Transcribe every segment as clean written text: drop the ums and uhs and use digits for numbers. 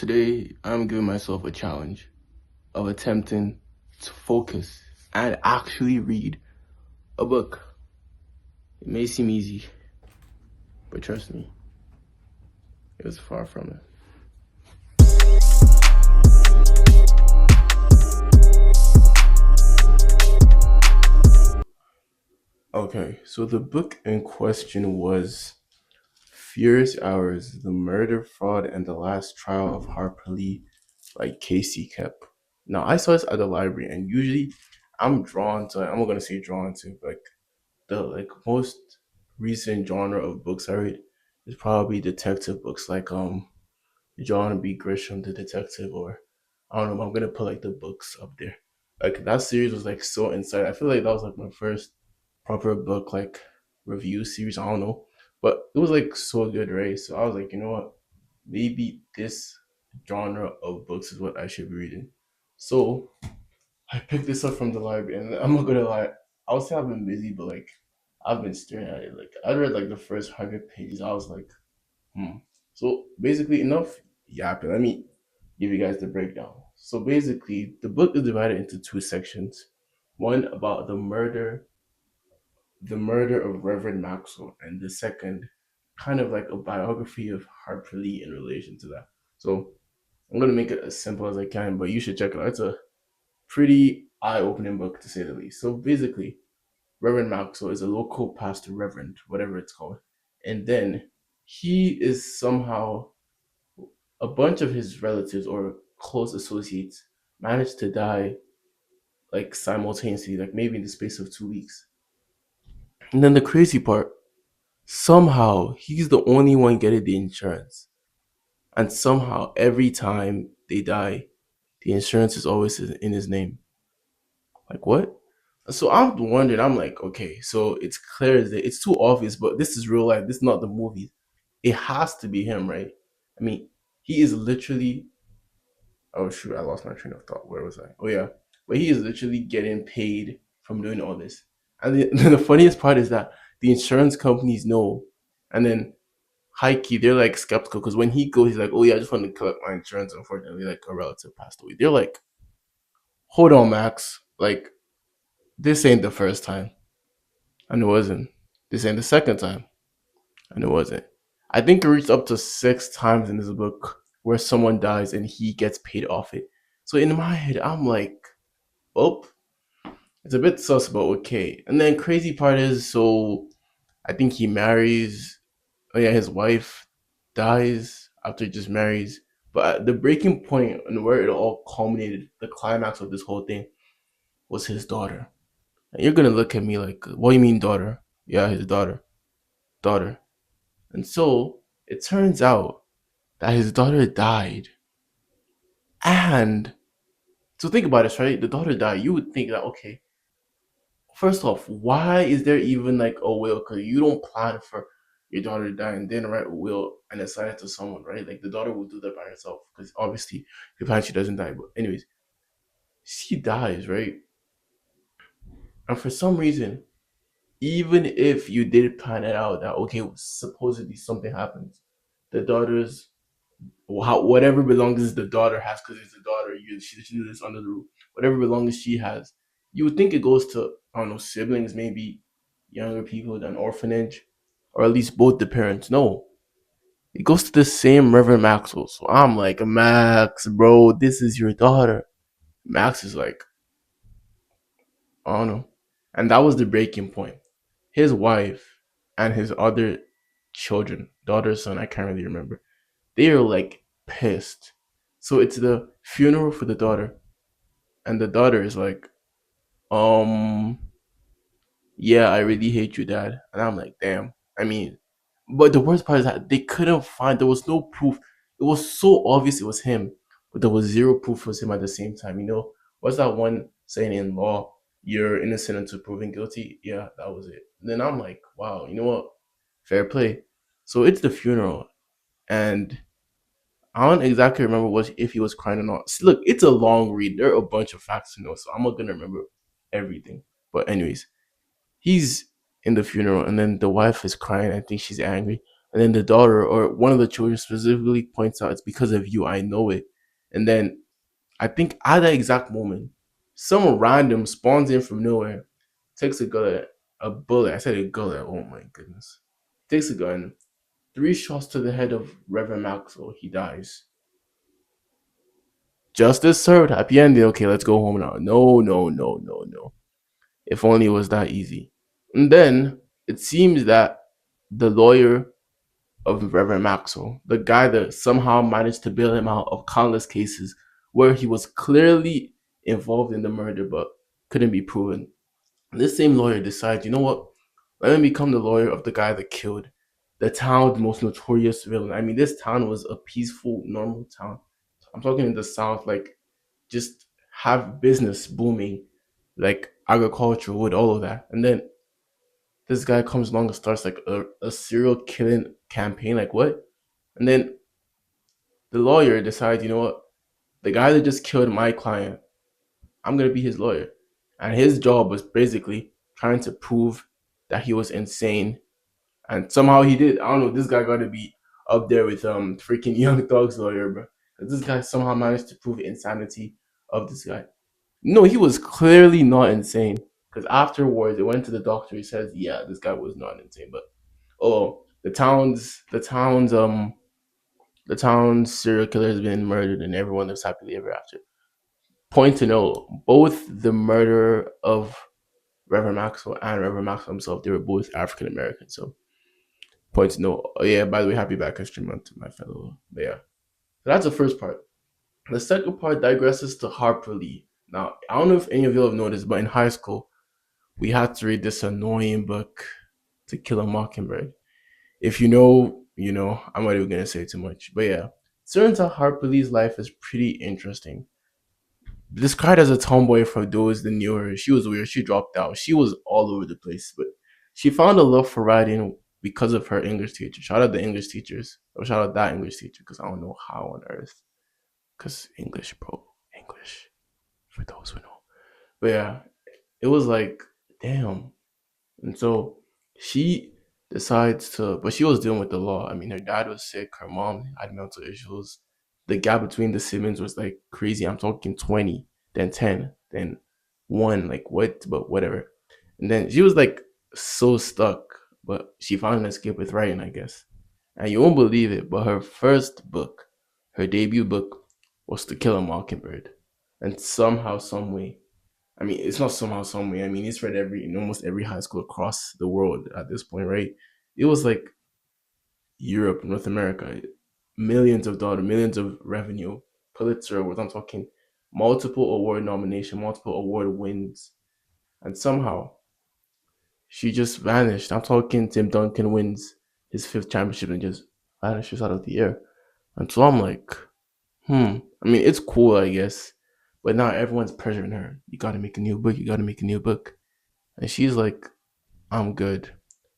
Today, I'm giving myself a challenge of attempting to focus and actually read a book. It may seem easy, but trust me, it was far from it. Okay, so the book in question was Furious Hours, The Murder, Fraud, and the Last Trial of Harper Lee by Casey Kep. Now, I saw this at the library, and usually I'm drawn to, I'm not going to say drawn to, like the most recent genre of books I read is probably detective books, like John B. Grisham, the detective, or I don't know. I'm gonna put like the books up there. Like that series was like so inside. I feel like that was like my first proper book like review series. I don't know, but it was like so good, right? So I was like, you know what? Maybe this genre of books is what I should be reading. So I picked this up from the library, and I'm not gonna lie. I would say I've been busy, but like I've been staring at it. Like I read like the first 100 pages. I was like, hmm. So basically, enough yapping. Let me give you guys the breakdown. So basically, the book is divided into two sections. One about the murder of Reverend Maxwell, and the second, kind of like a biography of Harper Lee in relation to that. So I'm gonna make it as simple as I can, but you should check it out. It's a pretty eye-opening book to say the least. So basically, Reverend Maxwell is a local pastor, Reverend, whatever it's called. And then he is somehow, a bunch of his relatives or close associates managed to die like simultaneously, like maybe in the space of 2 weeks. And then the crazy part, somehow he's the only one getting the insurance. And somehow every time they die, the insurance is always in his name. Like what? So I'm wondering, I'm like, okay, so it's clear as day. It's too obvious, but this is real life. This is not the movie. It has to be him, right? I mean, he is literally, oh shoot, I lost my train of thought. Where was I? Oh yeah. But he is literally getting paid from doing all this. And the funniest part is that the insurance companies know. And then high key, they're like skeptical because when he goes, he's like, oh yeah, I just want to collect my insurance. Unfortunately, like a relative passed away. They're like, hold on, Max. Like, this ain't the first time. And it wasn't. This ain't the second time. And it wasn't. I think it reached up to 6 times in this book where someone dies and he gets paid off it. So in my head, I'm like, oh, it's a bit sus, but okay. And then crazy part is, so I think he marries. Oh yeah, his wife dies after he just marries. But the breaking point and where it all culminated, the climax of this whole thing, was his daughter. And you're gonna look at me like, what do you mean daughter? Yeah, his daughter. And so it turns out that his daughter died. And so think about this, right? The daughter died. You would think that, okay, first off, why is there even like a will? Because you don't plan for your daughter to die and then write a will and assign it to someone, right? Like the daughter will do that by herself because obviously you plan she doesn't die. But anyways, she dies, right? And for some reason, even if you did plan it out that okay, supposedly something happens, the daughter's whatever belongings the daughter has, because it's the daughter, she lives under the roof. Whatever belongings she has, you would think it goes to, I don't know, siblings, maybe younger people, an orphanage, or at least both the parents. No, it goes to the same Reverend Maxwell. So I'm like, Max, bro, this is your daughter. Max is like, I don't know, and that was the breaking point. His wife and his other children, daughter, son, I can't really remember, they are like pissed. So it's the funeral for the daughter, and the daughter is like, um, yeah, I really hate you, dad. And I'm like, damn. I mean, but the worst part is that they couldn't find. There was no proof. It was so obvious it was him, but there was zero proof it was him at the same time. You know, what's that one saying in law? You're innocent until proven guilty. Yeah, that was it. And then I'm like, wow, you know what? Fair play. So it's the funeral, and I don't exactly remember what if he was crying or not. See, look, it's a long read. There are a bunch of facts to know, so I'm not gonna remember everything. But anyways, he's in the funeral, and then the wife is crying. I think she's angry, And then the daughter or one of the children specifically points out, it's because of you, I know it. And then I think at that exact moment, someone random spawns in from nowhere, takes a bullet. I said a gullet. Oh my goodness. Takes a gun, three shots to the head of Reverend Maxwell. He dies. Justice served. Happy ending. Okay, let's go home now. No, no, no, no, no. If only it was that easy. And then it seems that the lawyer of Reverend Maxwell, the guy that somehow managed to bail him out of countless cases where he was clearly involved in the murder but couldn't be proven. This same lawyer decides, you know what? Let me become the lawyer of the guy that killed the town's most notorious villain. I mean, this town was a peaceful, normal town. I'm talking in the South, like just have business booming, like agriculture, wood, all of that. And then this guy comes along and starts like a serial killing campaign. Like what? And then the lawyer decides, you know what? The guy that just killed my client, I'm gonna be his lawyer. And his job was basically trying to prove that he was insane. And somehow he did. I don't know, this guy gotta be up there with freaking Young Thug's lawyer, bro. This guy somehow managed to prove insanity of this guy. No, he was clearly not insane. Because afterwards, it went to the doctor. He says, "Yeah, this guy was not insane." But oh, the town's serial killer has been murdered, and everyone lives happily ever after. Point to note: both the murderer of Reverend Maxwell and Reverend Maxwell himself, they were both African American. So, point to note. Oh yeah, by the way, happy Black History Month to my fellow. But yeah, so that's the first part. The second part digresses to Harper Lee. Now, I don't know if any of you have noticed, but in high school, we had to read this annoying book, To Kill a Mockingbird. If you know, you know. I'm not even gonna say too much, but yeah, turns out Harper Lee's life is pretty interesting. Described as a tomboy for those that knew her, she was weird. She dropped out. She was all over the place, but she found a love for writing because of her English teacher. Shout out the English teachers, or shout out that English teacher, because I don't know how on earth. Because English, bro, English for those who know. But yeah, it was like, damn. And so she decides to, but she was dealing with the law. I mean, her dad was sick, her mom had mental issues. The gap between the siblings was like crazy. I'm talking 20, then 10, then one. Like, what? But whatever. And then she was like so stuck, but she found an escape with writing, I guess. And you won't believe it, but her first book, her debut book, was To Kill a Mockingbird. And somehow, some way, I mean, it's not somehow, some way. I mean, it's read in almost every high school across the world at this point, right? It was like Europe, North America, millions of dollars, millions of revenue, Pulitzer Awards. I'm talking multiple award nomination, multiple award wins, and somehow she just vanished. I'm talking Tim Duncan wins his fifth championship and just vanishes out of the air. And so I'm like, I mean, it's cool, I guess, but now everyone's pressuring her. You got to make a new book. You got to make a new book. And she's like, I'm good.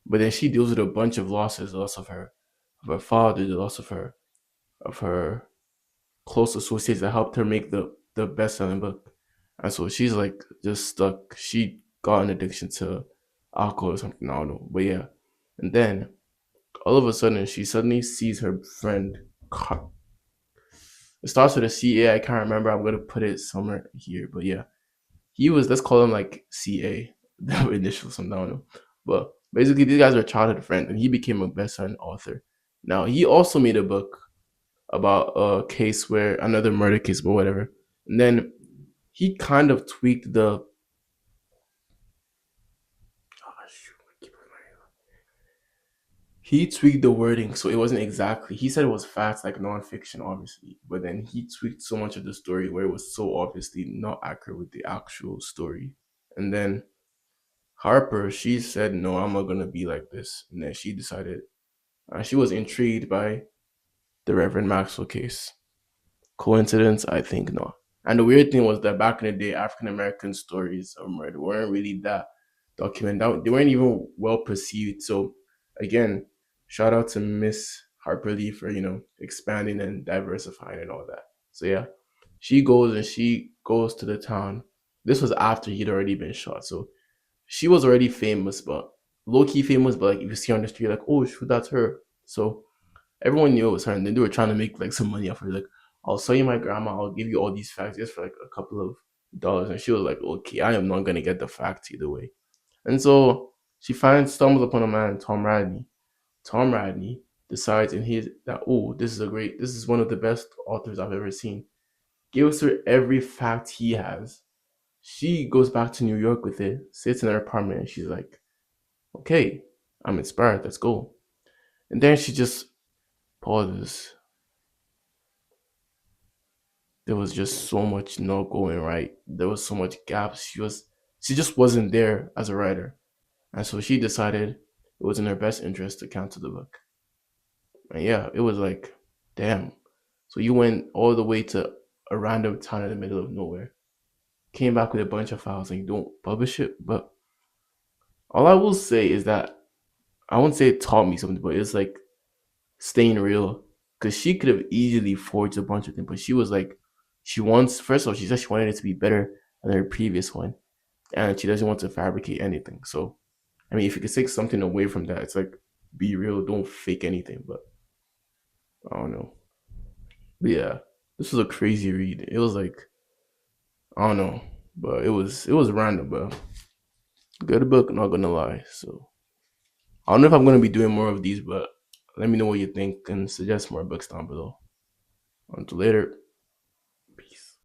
But then she deals with a bunch of losses, the loss of her father, the loss of her close associates that helped her make the best selling book. And so she's like just stuck. She got an addiction to alcohol or something. I don't know. But yeah. And then all of a sudden she suddenly sees her friend. It starts with a CA. I can't remember. I'm gonna put it somewhere here. But yeah. He was, let's call him like CA, the initial something, I don't know. But basically these guys were childhood friends and he became a best-selling author. Now he also made a book about a case where another murder case, but whatever. And then he kind of tweaked the he tweaked the wording so it wasn't exactly, he said it was facts like nonfiction obviously, but then he tweaked so much of the story where it was so obviously not accurate with the actual story. And then Harper, she said, "No, I'm not gonna be like this." And then she decided, she was intrigued by the Reverend Maxwell case. Coincidence? I think not. And the weird thing was that back in the day, African American stories of murder weren't really that documented. They weren't even well perceived. So, again, shout out to Miss Harper Lee for expanding and diversifying and all that. So yeah, she goes to the town. This was after he'd already been shot. So she was already famous, but low key famous. But like if you see on the street, like, oh shoot, that's her. So everyone knew it was her, and then they were trying to make like some money off her. Like, I'll sell you my grandma. I'll give you all these facts just for like a couple of dollars. And she was like, okay, I am not gonna get the facts either way. And so she finds stumbles upon a man, Tom Radney. Tom Radney decides in his that this is one of the best authors I've ever seen. Gives her every fact he has. She goes back to New York with it, sits in her apartment, and she's like, okay, I'm inspired. Let's go. And then she just pauses. There was just so much not going right. There was so much gaps. She just wasn't there as a writer. And so she decided it was in her best interest to cancel the book. And yeah, it was like, damn. So you went all the way to a random town in the middle of nowhere, came back with a bunch of files and you don't publish it. But all I will say is that I won't say it taught me something, but it's like staying real. Because she could have easily forged a bunch of things, but she was like, first of all, she said she wanted it to be better than her previous one. And she doesn't want to fabricate anything. So, I mean, if you could take something away from that, it's like, be real, don't fake anything. But I don't know. But yeah, this was a crazy read. It was like, I don't know, but it was random, but good book, not gonna lie. So I don't know if I'm gonna be doing more of these, but let me know what you think and suggest more books down below. Until later.